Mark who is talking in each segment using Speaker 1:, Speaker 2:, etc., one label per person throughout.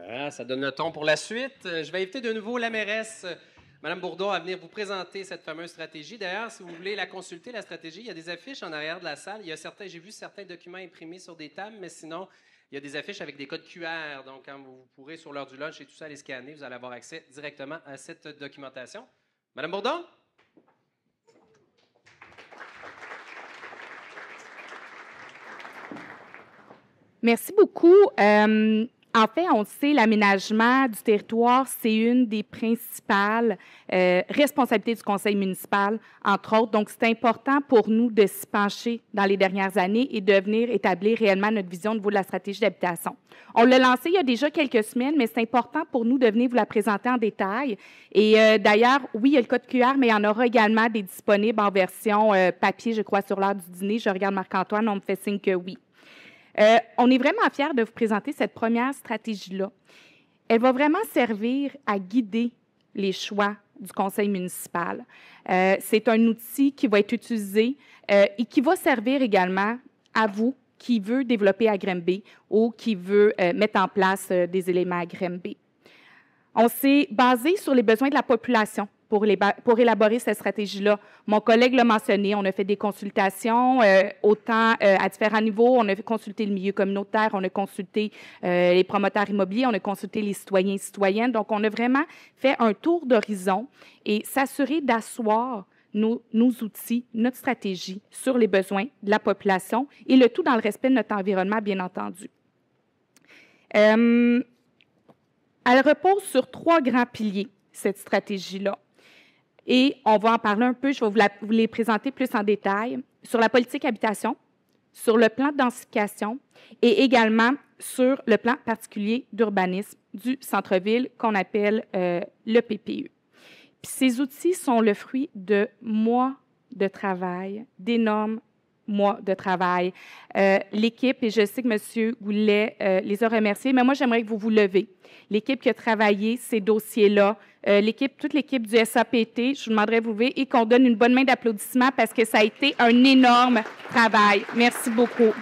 Speaker 1: Ah, ça donne le ton pour la suite. Je vais inviter de nouveau la mairesse, Mme Bourdon, à venir vous présenter cette fameuse stratégie. D'ailleurs, si vous voulez la consulter, la stratégie, il y a des affiches en arrière de la salle. J'ai vu certains documents imprimés sur des tables, mais sinon, il y a des affiches avec des codes QR. Donc, quand vous pourrez, sur l'heure du lunch et tout ça, aller scanner, vous allez avoir accès directement à cette documentation. Mme Bourdon?
Speaker 2: Merci beaucoup. En fait, on le sait, l'aménagement du territoire, c'est une des principales responsabilités du conseil municipal, entre autres. Donc, c'est important pour nous de s'y pencher dans les dernières années et de venir établir réellement notre vision au niveau de la stratégie d'habitation. On l'a lancé il y a déjà quelques semaines, mais c'est important pour nous de venir vous la présenter en détail. Et d'ailleurs, oui, il y a le code QR, mais il y en aura également des disponibles en version papier, je crois, sur l'heure du dîner. Je regarde Marc-Antoine, on me fait signe que oui. On est vraiment fiers de vous présenter cette première stratégie-là. Elle va vraiment servir à guider les choix du conseil municipal. C'est un outil qui va être utilisé et qui va servir également à vous qui veut développer à Granby ou qui veut mettre en place des éléments à Granby. On s'est basé sur les besoins de la population pour élaborer cette stratégie-là. Mon collègue l'a mentionné, on a fait des consultations, autant à différents niveaux, on a consulté le milieu communautaire, on a consulté les promoteurs immobiliers, on a consulté les citoyens et citoyennes. Donc, on a vraiment fait un tour d'horizon et s'assurer d'asseoir nos outils, notre stratégie sur les besoins de la population et le tout dans le respect de notre environnement, bien entendu. Elle repose sur 3 grands piliers, cette stratégie-là. Et on va en parler un peu, je vais vous les présenter plus en détail, sur la politique habitation, sur le plan de densification et également sur le plan particulier d'urbanisme du centre-ville qu'on appelle le PPE. Puis ces outils sont le fruit de mois de travail, d'énormes mois de travail. L'équipe, et je sais que M. Goulet les a remerciés, mais moi, j'aimerais que vous vous levez. L'équipe qui a travaillé ces dossiers-là, toute l'équipe du SAPT, je vous demanderais de vous lever et qu'on donne une bonne main d'applaudissement parce que ça a été un énorme travail. Merci beaucoup.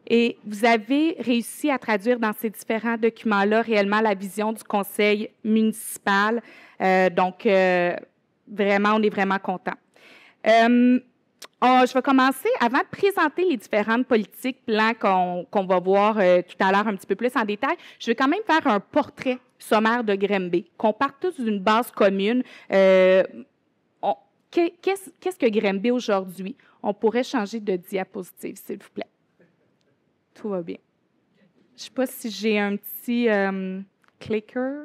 Speaker 2: Et vous avez réussi à traduire dans ces différents documents-là réellement la vision du conseil municipal. Donc, vraiment, on est vraiment contents. Je vais commencer, avant de présenter les différentes politiques, plans qu'on va voir tout à l'heure un petit peu plus en détail, je vais quand même faire un portrait sommaire de Granby, qu'on parte tous d'une base commune. Qu'est-ce que Granby aujourd'hui? On pourrait changer de diapositive, s'il vous plaît. Tout va bien. Je ne sais pas si j'ai un petit clicker.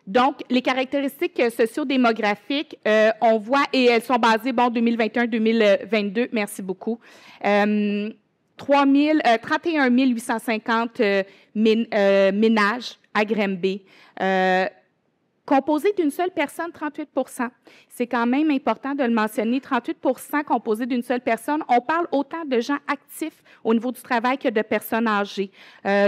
Speaker 2: Donc, les caractéristiques sociodémographiques, on voit, et elles sont basées, 2021-2022, merci beaucoup. 31 850 ménages à Granby. Composé d'une seule personne, 38 %. C'est quand même important de le mentionner, 38 % composé d'une seule personne. On parle autant de gens actifs au niveau du travail que de personnes âgées.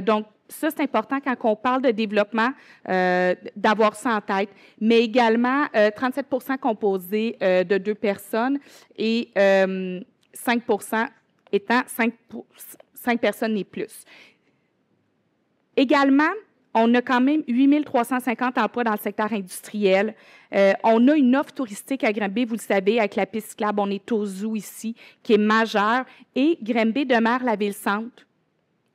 Speaker 2: Donc, ça, c'est important quand on parle de développement, d'avoir ça en tête. Mais également, 37 % composé de 2 personnes et 5 % étant 5 personnes et plus. Également, on a quand même 8 350 emplois dans le secteur industriel. On a une offre touristique à Granby, vous le savez, avec la piste cyclable, on est au zoo ici, qui est majeure. Et Granby demeure la ville-centre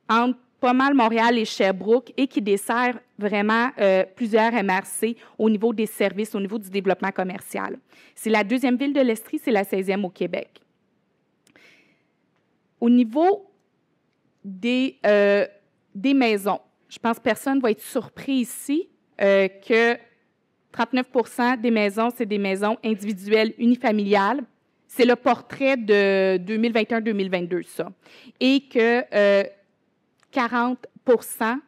Speaker 2: entre pas mal Montréal et Sherbrooke et qui dessert vraiment plusieurs MRC au niveau des services, au niveau du développement commercial. C'est la 2e ville de l'Estrie, c'est la 16e au Québec. Au niveau des maisons, je pense que personne ne va être surpris ici que 39 % des maisons, c'est des maisons individuelles unifamiliales. C'est le portrait de 2021-2022, ça. Et que 40 %,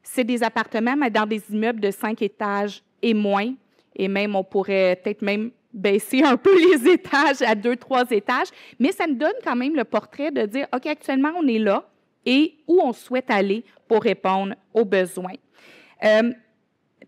Speaker 2: c'est des appartements, mais dans des immeubles de 5 étages et moins. Et même, on pourrait peut-être même baisser un peu les étages à 2-3 étages. Mais ça nous donne quand même le portrait de dire, OK, actuellement, on est là et où on souhaite aller pour répondre aux besoins.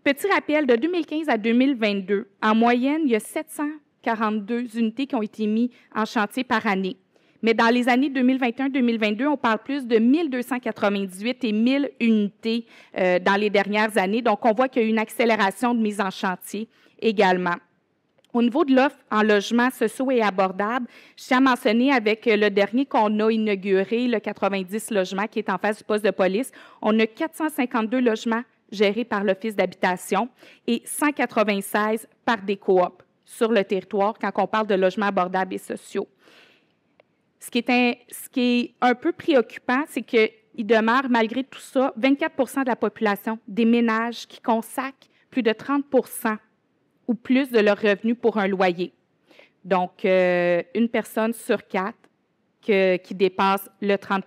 Speaker 2: Petit rappel, de 2015 à 2022, en moyenne, il y a 742 unités qui ont été mises en chantier par année. Mais dans les années 2021-2022, on parle plus de 1298 et 1000 unités dans les dernières années. Donc, on voit qu'il y a eu une accélération de mise en chantier également. Au niveau de l'offre en logements sociaux et abordables, je tiens à mentionner avec le dernier qu'on a inauguré, le 90 logements qui est en face du poste de police, on a 452 logements gérés par l'Office d'habitation et 196 par des coops sur le territoire quand on parle de logements abordables et sociaux. Ce qui est un peu préoccupant, c'est qu'il demeure, malgré tout ça, 24 de la population des ménages qui consacrent plus de 30 ou plus de leurs revenus pour un loyer. Donc, une personne sur 4 qui dépasse le 30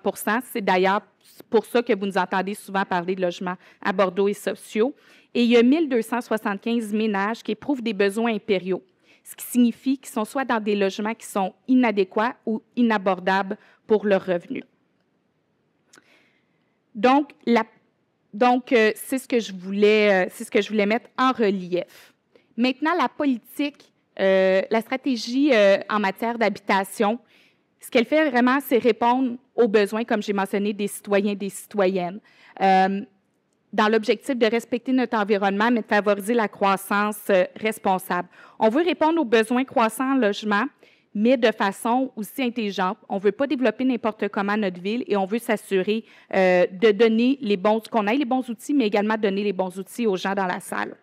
Speaker 2: c'est d'ailleurs pour ça que vous nous entendez souvent parler de logements abordables et sociaux. Et il y a 1275 ménages qui éprouvent des besoins impériaux, ce qui signifie qu'ils sont soit dans des logements qui sont inadéquats ou inabordables pour leurs revenus. Donc, c'est ce que je voulais mettre en relief. Maintenant, la politique, la stratégie en matière d'habitation, ce qu'elle fait vraiment, c'est répondre aux besoins, comme j'ai mentionné, des citoyens et des citoyennes, dans l'objectif de respecter notre environnement, mais de favoriser la croissance responsable. On veut répondre aux besoins croissants en logement, mais de façon aussi intelligente. On ne veut pas développer n'importe comment notre ville et on veut s'assurer de donner qu'on ait les bons outils, mais également donner les bons outils aux gens dans la salle.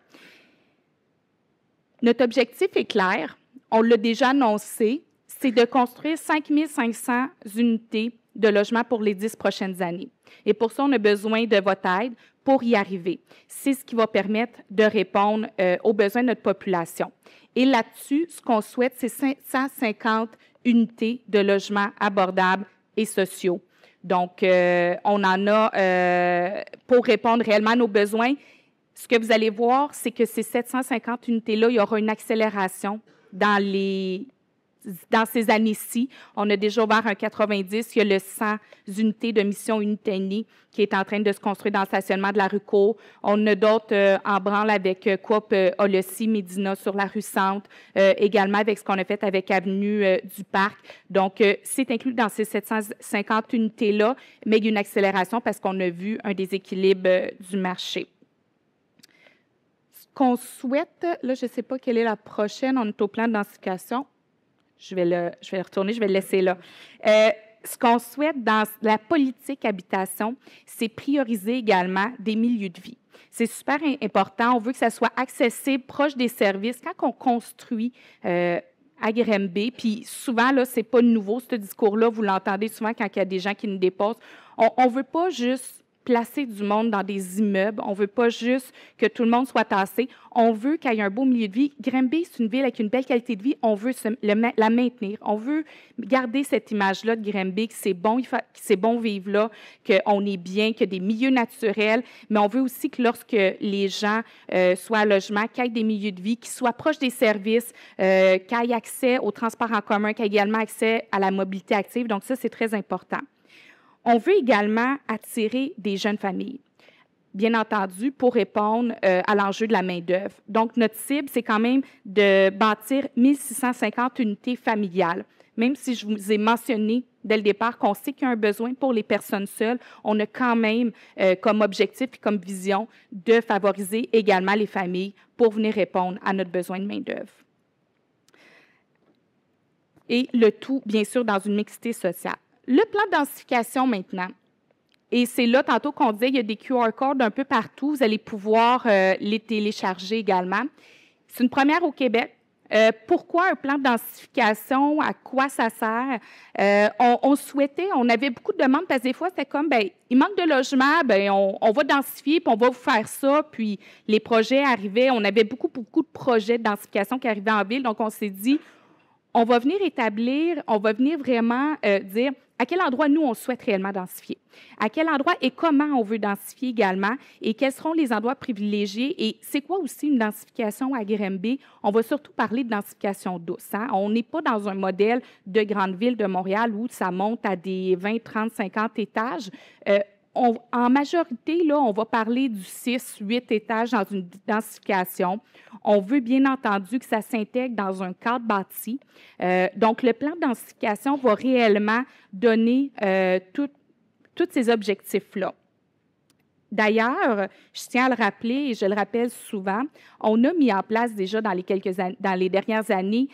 Speaker 2: Notre objectif est clair, on l'a déjà annoncé, c'est de construire 5 500 unités de logement pour les 10 prochaines années. Et pour ça, on a besoin de votre aide pour y arriver. C'est ce qui va permettre de répondre aux besoins de notre population. Et là-dessus, ce qu'on souhaite, c'est 550 unités de logement abordables et sociaux. Donc, on en a pour répondre réellement à nos besoins. Ce que vous allez voir, c'est que ces 750 unités-là, il y aura une accélération dans ces années-ci. On a déjà ouvert un 90, il y a le 100 unités de mission Unitanie qui est en train de se construire dans le stationnement de la rue Cour. On a d'autres en branle avec Coop Olessi, Médina sur la rue Centre, également avec ce qu'on a fait avec Avenue du Parc. Donc, c'est inclus dans ces 750 unités-là, mais il y a une accélération parce qu'on a vu un déséquilibre du marché. Qu'on souhaite, là, je ne sais pas quelle est la prochaine, on est au plan de densification. Je vais le retourner, je vais le laisser là. Ce qu'on souhaite dans la politique habitation, c'est prioriser également des milieux de vie. C'est super important, on veut que ça soit accessible, proche des services. Quand on construit à Granby, puis souvent, là, c'est pas nouveau, ce discours-là, vous l'entendez souvent quand il y a des gens qui nous dépassent. On ne veut pas juste placer du monde dans des immeubles. On ne veut pas juste que tout le monde soit tassé. On veut qu'il y ait un beau milieu de vie. Granby, c'est une ville avec une belle qualité de vie. On veut la maintenir. On veut garder cette image-là de Granby, que c'est bon vivre là, qu'on est bien, qu'il y a des milieux naturels, mais on veut aussi que lorsque les gens soient à logement, qu'il y ait des milieux de vie qui soient proches des services, qu'il y ait accès aux transports en commun, qu'il y ait également accès à la mobilité active. Donc ça, c'est très important. On veut également attirer des jeunes familles, bien entendu, pour répondre à l'enjeu de la main-d'œuvre. Donc, notre cible, c'est quand même de bâtir 1650 unités familiales. Même si je vous ai mentionné dès le départ qu'on sait qu'il y a un besoin pour les personnes seules, on a quand même comme objectif et comme vision de favoriser également les familles pour venir répondre à notre besoin de main-d'œuvre. Et le tout, bien sûr, dans une mixité sociale. Le plan de densification maintenant, et c'est là, tantôt qu'on disait, il y a des QR codes un peu partout, vous allez pouvoir les télécharger également. C'est une première au Québec. Pourquoi un plan de densification? À quoi ça sert? On avait beaucoup de demandes parce que des fois, c'était comme, il manque de logements, on va densifier, puis on va vous faire ça, puis les projets arrivaient, on avait beaucoup de projets de densification qui arrivaient en ville, donc on s'est dit, on va venir établir, on va venir vraiment dire à quel endroit nous, on souhaite réellement densifier, à quel endroit et comment on veut densifier également, et quels seront les endroits privilégiés, et c'est quoi aussi une densification à Granby? On va surtout parler de densification douce. Hein? On n'est pas dans un modèle de grande ville de Montréal où ça monte à des 20, 30, 50 étages. en majorité, là, on va parler du 6-8 étages dans une densification. On veut bien entendu que ça s'intègre dans un cadre bâti. Donc, le plan de densification va réellement donner tous ces objectifs-là. D'ailleurs, je tiens à le rappeler et je le rappelle souvent, on a mis en place déjà dans les dernières années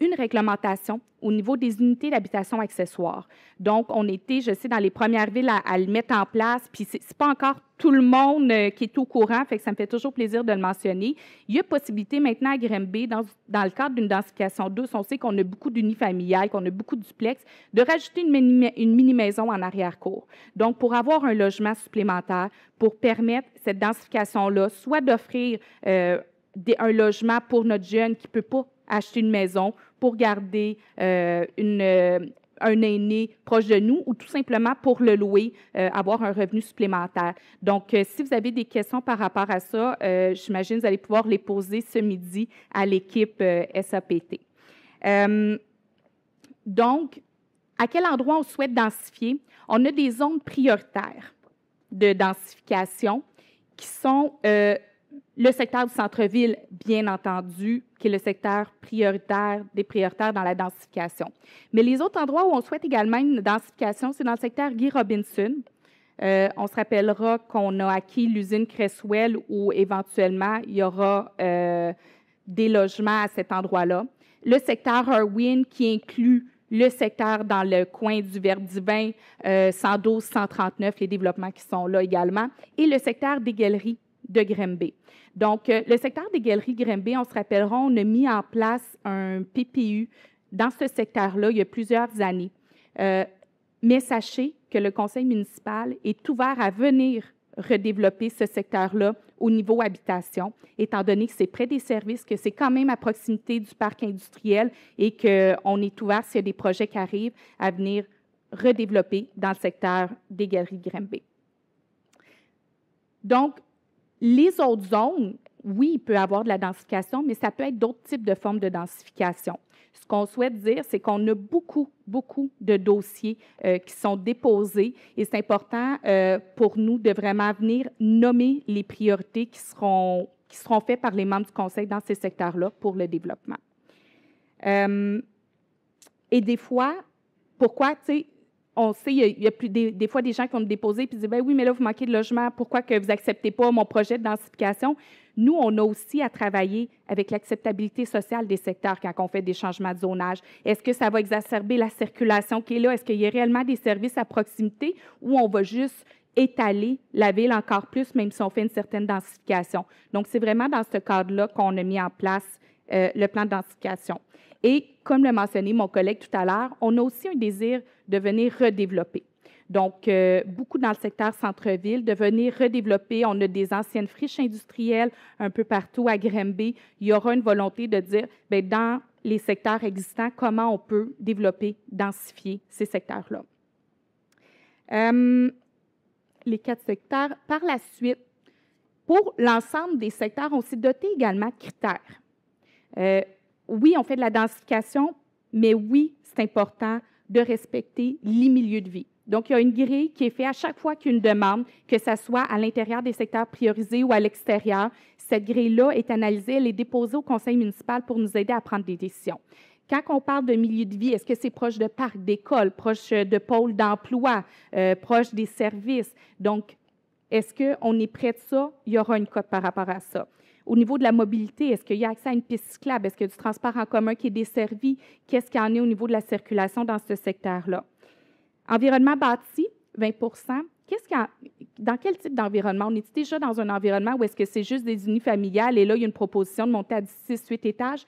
Speaker 2: une réglementation au niveau des unités d'habitation accessoires. Donc, on était, je sais, dans les premières villes à le mettre en place, puis c'est pas encore tout le monde qui est au courant, fait que ça me fait toujours plaisir de le mentionner. Il y a possibilité maintenant à Granby, dans le cadre d'une densification douce, on sait qu'on a beaucoup d'unifamiliales, qu'on a beaucoup de duplex, de rajouter une mini-maison en arrière-cour. Donc, pour avoir un logement supplémentaire, pour permettre cette densification-là, soit d'offrir un logement pour notre jeune qui ne peut pas acheter une maison, pour garder un aîné proche de nous ou tout simplement pour le louer, avoir un revenu supplémentaire. Donc, si vous avez des questions par rapport à ça, j'imagine que vous allez pouvoir les poser ce midi à l'équipe SAPT. Donc, à quel endroit on souhaite densifier? On a des zones prioritaires de densification qui sont le secteur du centre-ville, bien entendu, qui est le secteur des prioritaires dans la densification. Mais les autres endroits où on souhaite également une densification, c'est dans le secteur Guy Robinson. On se rappellera qu'on a acquis l'usine Cresswell où éventuellement il y aura des logements à cet endroit-là. Le secteur Irwin qui inclut le secteur dans le coin du Verdivin, 112, 139, les développements qui sont là également, et le secteur des galeries de Granby. Donc, le secteur des galeries Granby, on se rappellera, on a mis en place un PPU dans ce secteur-là il y a plusieurs années. Mais sachez que le conseil municipal est ouvert à venir redévelopper ce secteur-là au niveau habitation, étant donné que c'est près des services, que c'est quand même à proximité du parc industriel et qu'on est ouvert, s'il y a des projets qui arrivent, à venir redévelopper dans le secteur des galeries Granby. Donc, les autres zones, oui, il peut y avoir de la densification, mais ça peut être d'autres types de formes de densification. Ce qu'on souhaite dire, c'est qu'on a beaucoup de dossiers qui sont déposés et c'est important pour nous de vraiment venir nommer les priorités qui seront faites par les membres du conseil dans ces secteurs-là pour le développement. Et des fois, pourquoi, tu sais, on sait, il y a des fois des gens qui vont me déposer et disent, ben oui, mais là, vous manquez de logement, pourquoi que vous n'acceptez pas mon projet de densification? Nous, on a aussi à travailler avec l'acceptabilité sociale des secteurs quand on fait des changements de zonage. Est-ce que ça va exacerber la circulation qui est là? Est-ce qu'il y a réellement des services à proximité ou on va juste étaler la ville encore plus, même si on fait une certaine densification? Donc, c'est vraiment dans ce cadre-là qu'on a mis en place le plan de densification. Et comme l'a mentionné mon collègue tout à l'heure, on a aussi un désir de venir redévelopper. Donc, beaucoup dans le secteur centre-ville, de venir redévelopper. On a des anciennes friches industrielles un peu partout à Granby. Il y aura une volonté de dire, bien, dans les secteurs existants, comment on peut développer, densifier ces secteurs-là. Les 4 secteurs. Par la suite, pour l'ensemble des secteurs, on s'est doté également de critères. Oui, on fait de la densification, mais oui, c'est important de respecter les milieux de vie. Donc, il y a une grille qui est faite à chaque fois qu'il y a une demande, que ce soit à l'intérieur des secteurs priorisés ou à l'extérieur. Cette grille-là est analysée, elle est déposée au conseil municipal pour nous aider à prendre des décisions. Quand on parle de milieu de vie, est-ce que c'est proche de parcs, d'écoles, proche de pôles d'emploi, proche des services? Donc, est-ce qu'on est près de ça? Il y aura une cote par rapport à ça. Au niveau de la mobilité, est-ce qu'il y a accès à une piste cyclable? Est-ce qu'il y a du transport en commun qui est desservi? Qu'est-ce qu'il y en est au niveau de la circulation dans ce secteur-là? Environnement bâti, 20 Dans quel type d'environnement? On est déjà dans un environnement où est-ce que c'est juste des unifamiliales et là, il y a une proposition de monter à 6-8 étages?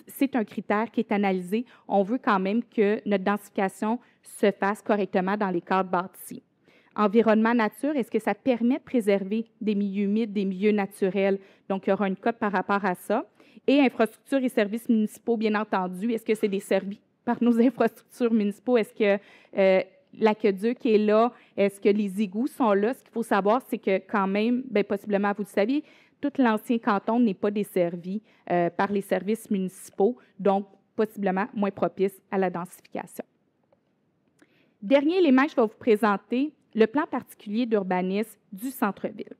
Speaker 2: C'est un critère qui est analysé. On veut quand même que notre densification se fasse correctement dans les cadres bâtis. Environnement nature, est-ce que ça permet de préserver des milieux humides, des milieux naturels? Donc, il y aura une cote par rapport à ça. Et infrastructures et services municipaux, bien entendu, est-ce que c'est desservi par nos infrastructures municipaux? Est-ce que l'aqueduc est là? Est-ce que les égouts sont là? Ce qu'il faut savoir, c'est que quand même, bien, possiblement, vous le saviez, tout l'ancien canton n'est pas desservi par les services municipaux, donc possiblement moins propice à la densification. Dernier élément que je vais vous présenter, le plan particulier d'urbanisme du centre-ville.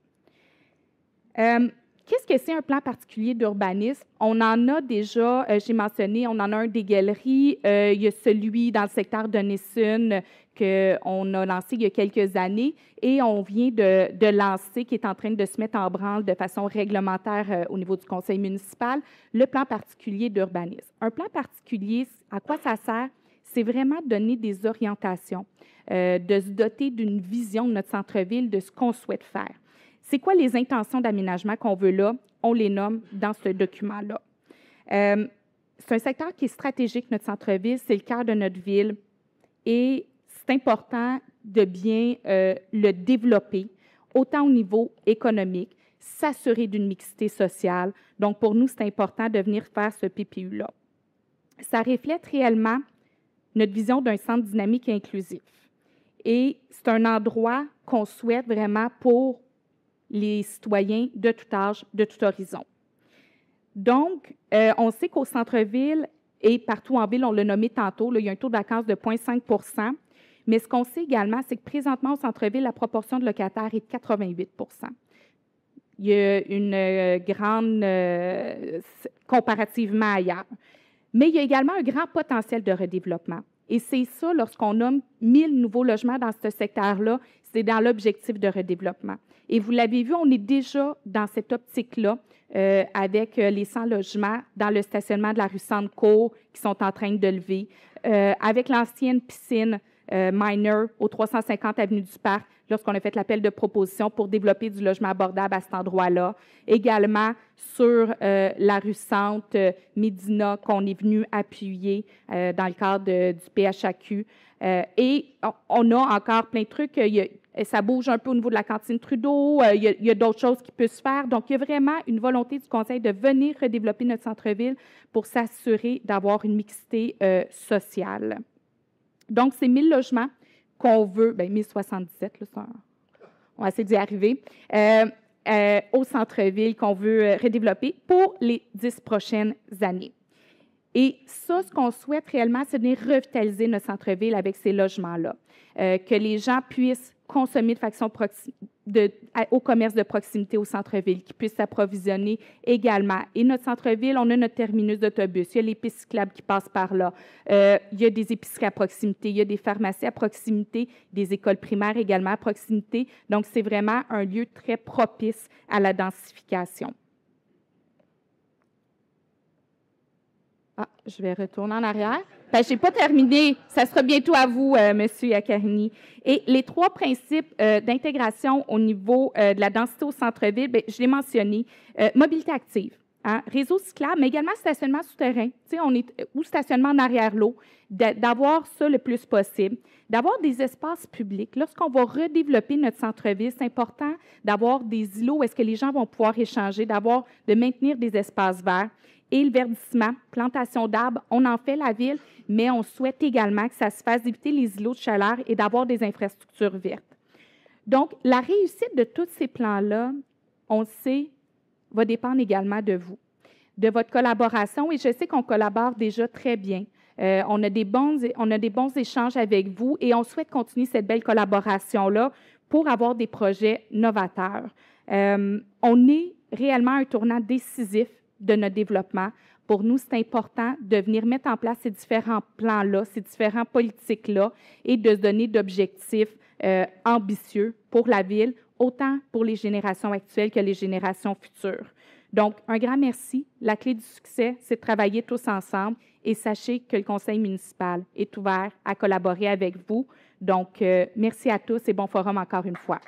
Speaker 2: Qu'est-ce que c'est un plan particulier d'urbanisme? On en a déjà, j'ai mentionné, on en a un des galeries. Il y a celui dans le secteur de Nissun qu'on a lancé il y a quelques années et on vient de lancer, qui est en train de se mettre en branle de façon réglementaire au niveau du conseil municipal, le plan particulier d'urbanisme. Un plan particulier, à quoi ça sert? C'est vraiment donner des orientations, de se doter d'une vision de notre centre-ville, de ce qu'on souhaite faire. C'est quoi les intentions d'aménagement qu'on veut là? On les nomme dans ce document-là. C'est un secteur qui est stratégique, notre centre-ville, c'est le cœur de notre ville et c'est important de bien le développer, autant au niveau économique, s'assurer d'une mixité sociale. Donc, pour nous, c'est important de venir faire ce PPU-là. Ça reflète réellement notre vision d'un centre dynamique et inclusif. Et c'est un endroit qu'on souhaite vraiment pour les citoyens de tout âge, de tout horizon. Donc, on sait qu'au centre-ville et partout en ville, on l'a nommé tantôt, là, il y a un taux de vacance de 0,5 %, mais ce qu'on sait également, c'est que présentement, au centre-ville, la proportion de locataires est de 88 %. Il y a une grande, comparativement ailleurs. Mais il y a également un grand potentiel de redéveloppement. Et c'est ça, lorsqu'on nomme 1000 nouveaux logements dans ce secteur-là, c'est dans l'objectif de redéveloppement. Et vous l'avez vu, on est déjà dans cette optique-là avec les 100 logements dans le stationnement de la rue Centre-Cour qui sont en train de lever, avec l'ancienne piscine Minor au 350 avenue du Parc, lorsqu'on a fait l'appel de proposition pour développer du logement abordable à cet endroit-là. Également sur la rue Centre, Médina, qu'on est venu appuyer dans le cadre du PHAQ. Et on a encore plein de trucs. Ça bouge un peu au niveau de la cantine Trudeau. Il y a d'autres choses qui peuvent se faire. Donc, il y a vraiment une volonté du Conseil de venir redévelopper notre centre-ville pour s'assurer d'avoir une mixité sociale. Donc, c'est 1000 logements qu'on veut, bien 1077, là, on va essayer d'y arriver, au centre-ville qu'on veut redévelopper pour les 10 prochaines années. Et ça, ce qu'on souhaite réellement, c'est de venir revitaliser notre centre-ville avec ces logements-là, que les gens puissent consommer de façon au commerce de proximité au centre-ville, qu'ils puissent s'approvisionner également. Et notre centre-ville, on a notre terminus d'autobus, il y a les pistes cyclables qui passent par là, il y a des épiceries à proximité, il y a des pharmacies à proximité, des écoles primaires également à proximité. Donc, c'est vraiment un lieu très propice à la densification. Ah, je vais retourner en arrière. Je n'ai pas terminé. Ça sera bientôt à vous, M. Iaccarini. Et les 3 principes d'intégration au niveau de la densité au centre-ville, je l'ai mentionné. Mobilité active, hein, réseau cyclable, mais également stationnement souterrain, ou stationnement en arrière-l'eau, d'avoir ça le plus possible, d'avoir des espaces publics. Lorsqu'on va redévelopper notre centre-ville, c'est important d'avoir des îlots où est-ce que les gens vont pouvoir échanger, de maintenir des espaces verts. Et le verdissement, plantation d'arbres, on en fait la ville, mais on souhaite également que ça se fasse éviter les îlots de chaleur et d'avoir des infrastructures vertes. Donc, la réussite de tous ces plans-là, on le sait, va dépendre également de vous, de votre collaboration. Et je sais qu'on collabore déjà très bien. On a des bons échanges avec vous et on souhaite continuer cette belle collaboration-là pour avoir des projets novateurs. On est réellement à un tournant décisif de notre développement. Pour nous, c'est important de venir mettre en place ces différents plans-là, ces différents politiques-là et de se donner d'objectifs ambitieux pour la ville, autant pour les générations actuelles que les générations futures. Donc, un grand merci. La clé du succès, c'est de travailler tous ensemble et sachez que le conseil municipal est ouvert à collaborer avec vous. Donc, merci à tous et bon forum encore une fois.